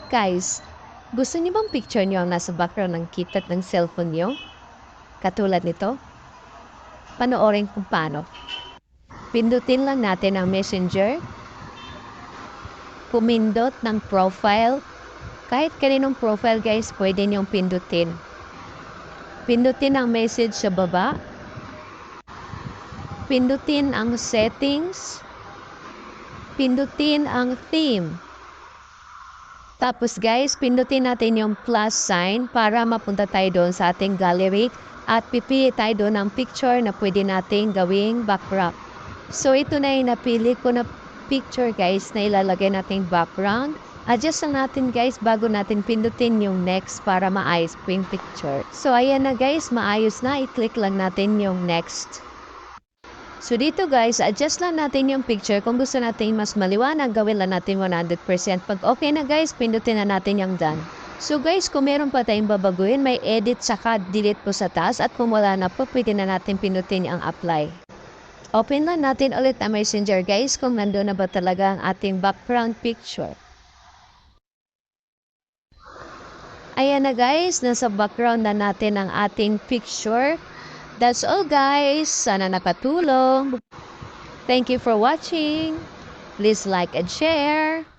Guys, gusto niyo bang picture niyo ang nasa background ng keypad ng cellphone niyo? Katulad nito? Panoorin kung paano. Pindutin lang natin ang messenger. Pumindot ng profile. Kahit kaninong profile guys, pwede niyong pindutin. Pindutin ang message sa baba. Pindutin ang settings. Pindutin ang theme. Tapos guys, pindutin natin yung plus sign para mapunta tayo doon sa ating gallery at pipili tayo doon ng picture na pwede nating gawing background. So ito na yung napili ko na picture guys na ilalagay nating background. Adjust lang natin guys bago natin pindutin yung next para maayos po yung picture. So ayan na guys, maayos na. I-click lang natin yung next. So dito guys, adjust lang natin yung picture. Kung gusto natin mas maliwanag, gawin lang natin 100%. Pag okay na guys, pindutin na natin yung done. So guys, kung meron pa tayong babaguhin, may edit saka delete po sa taas. At kung wala na po, pwede na natin pindutin ang apply. Open lang natin ulit ang messenger guys kung nandun na ba talaga ang ating background picture. Ayan na guys, nasa background na natin ang ating picture. That's all guys. Sana nakatulong. Thank you for watching. Please like and share.